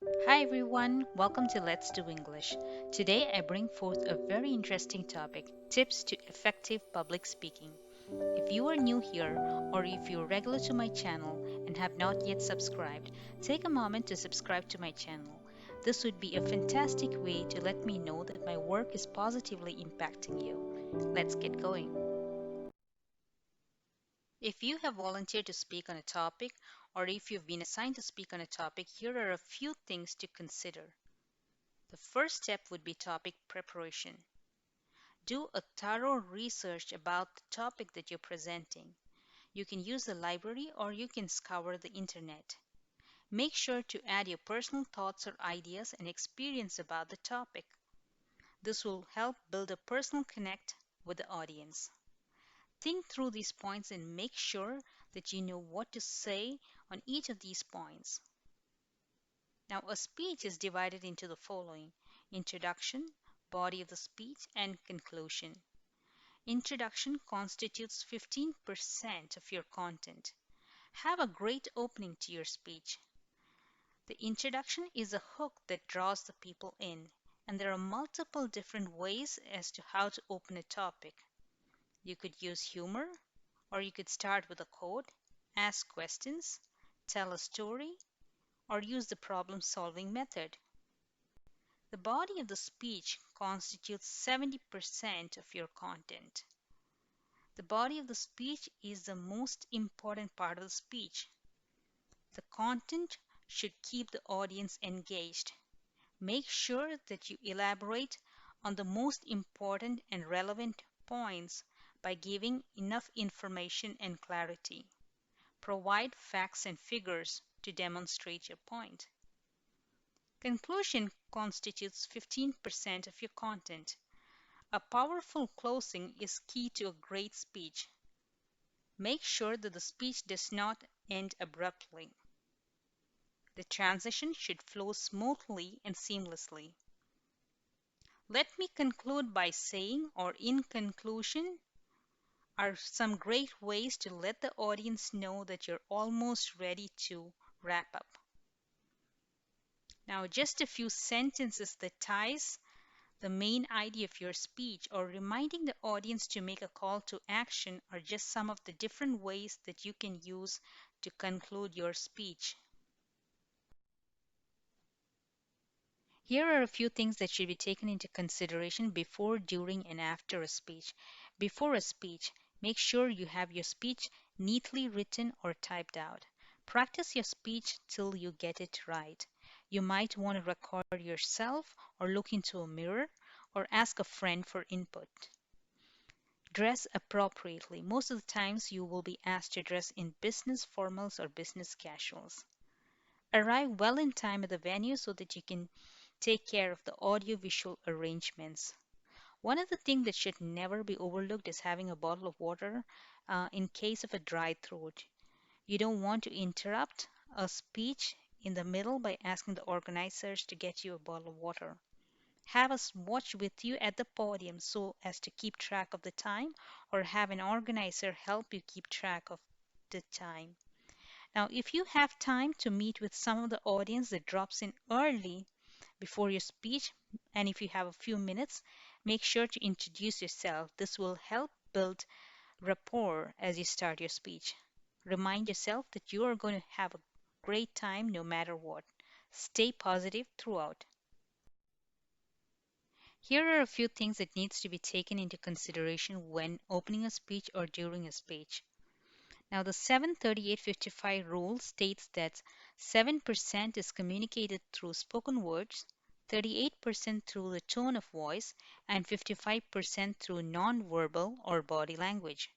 Hi everyone, welcome to Let's Do English. Today I bring forth a very interesting topic tips to effective public speaking. If you are new here or if you're regular to my channel and have not yet subscribed, take a moment to subscribe to my channel. This would be a fantastic way to let me know that my work is positively impacting you. Let's get going. If you have volunteered to speak on a topic or if you've been assigned to speak on a topic, here are a few things to consider. The first step would be topic preparation. Do a thorough research about the topic that you're presenting. You can use the library or you can scour the internet. Make sure to add your personal thoughts or ideas and experience about the topic. This will help build a personal connect with the audience. Think through these points and make sure that you know what to say on each of these points. Now, a speech is divided into the following: introduction, body of the speech, and conclusion. Introduction constitutes 15% of your content. Have a great opening to your speech. The introduction is a hook that draws the people in, and there are multiple different ways as to how to open a topic. You could use humor, or you could start with a quote, ask questions, tell a story, or use the problem solving method. The body of the speech constitutes 70% of your content. The body of the speech is the most important part of the speech. The content should keep the audience engaged. Make sure that you elaborate on the most important and relevant points by giving enough information and clarity. Provide facts and figures to demonstrate your point. Conclusion constitutes 15% of your content. A powerful closing is key to a great speech. Make sure that the speech does not end abruptly. The transition should flow smoothly and seamlessly. Let me conclude by saying, or in conclusion, are some great ways to let the audience know that you're almost ready to wrap up. Now, just a few sentences that ties the main idea of your speech or reminding the audience to make a call to action are just some of the different ways that you can use to conclude your speech. Here are a few things that should be taken into consideration before, during, and after a speech. Before a speech, make sure you have your speech neatly written or typed out. Practice your speech till you get it right. You might want to record yourself or look into a mirror or ask a friend for input. Dress appropriately. Most of the times you will be asked to dress in business formals or business casuals. Arrive well in time at the venue so that you can take care of the audio-visual arrangements. One of the things that should never be overlooked is having a bottle of water in case of a dry throat. You don't want to interrupt a speech in the middle by asking the organizers to get you a bottle of water. Have a watch with you at the podium so as to keep track of the time, or have an organizer help you keep track of the time. Now, if you have time to meet with some of the audience that drops in early before your speech, and if you have a few minutes, make sure to introduce yourself. This will help build rapport as you start your speech. Remind yourself that you are going to have a great time no matter what. Stay positive throughout. Here are a few things that needs to be taken into consideration when opening a speech or during a speech. Now, the 73855 rule states that 7% is communicated through spoken words, 38% through the tone of voice, and 55% through non-verbal or body language.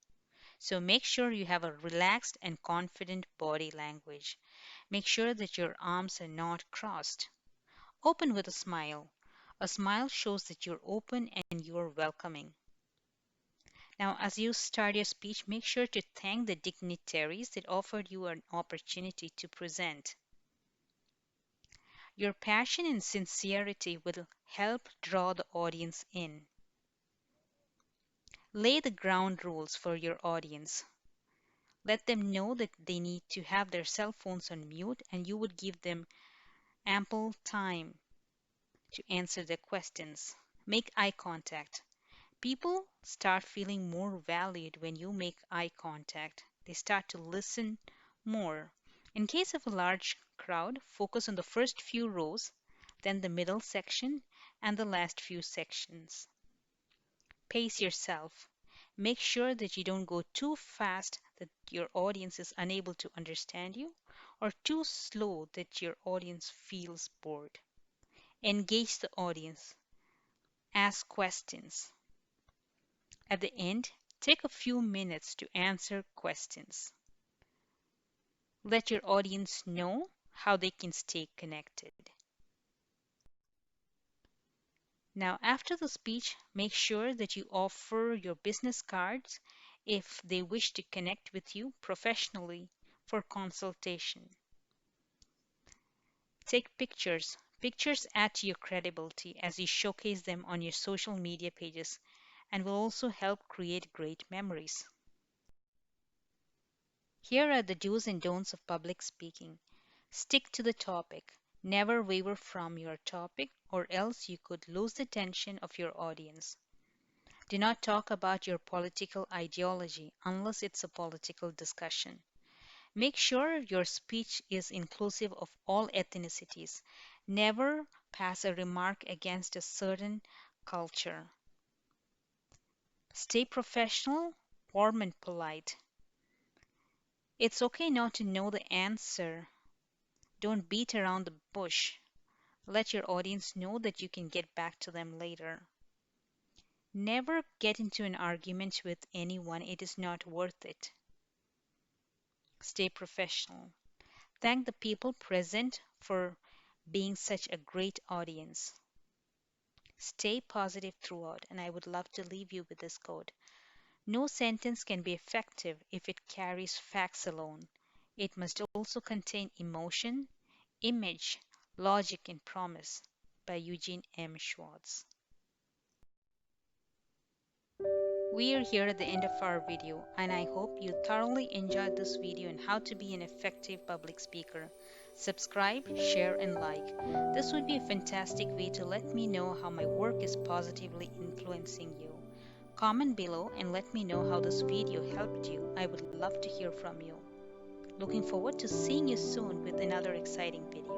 So make sure you have a relaxed and confident body language. Make sure that your arms are not crossed. Open with a smile. A smile shows that you're open and you're welcoming. Now, as you start your speech, make sure to thank the dignitaries that offered you an opportunity to present. Your passion and sincerity will help draw the audience in. Lay the ground rules for your audience. Let them know that they need to have their cell phones on mute and you would give them ample time to answer their questions. Make eye contact. People start feeling more valued when you make eye contact. They start to listen more. In case of a large crowd, focus on the first few rows, then the middle section, and the last few sections. Pace yourself. Make sure that you don't go too fast that your audience is unable to understand you, or too slow that your audience feels bored. Engage the audience. Ask questions. At the end, take a few minutes to answer questions. Let your audience know how they can stay connected. Now, after the speech, make sure that you offer your business cards if they wish to connect with you professionally for consultation. Take pictures. Pictures add to your credibility as you showcase them on your social media pages and will also help create great memories. Here are the do's and don'ts of public speaking. Stick to the topic. Never waver from your topic, or else you could lose the attention of your audience. Do not talk about your political ideology unless it's a political discussion. Make sure your speech is inclusive of all ethnicities. Never pass a remark against a certain culture. Stay professional, warm, and polite. It's okay not to know the answer. Don't beat around the bush. Let your audience know that you can get back to them later. Never get into an argument with anyone, it is not worth it. Stay professional. Thank the people present for being such a great audience. Stay positive throughout, and I would love to leave you with this quote. No sentence can be effective if it carries facts alone. It must also contain emotion, image, logic, and promise. By Eugene M. Schwartz. We are here at the end of our video, and I hope you thoroughly enjoyed this video on how to be an effective public speaker. Subscribe, share, and like. This would be a fantastic way to let me know how my work is positively influencing you. Comment below and let me know how this video helped you. I would love to hear from you. Looking forward to seeing you soon with another exciting video.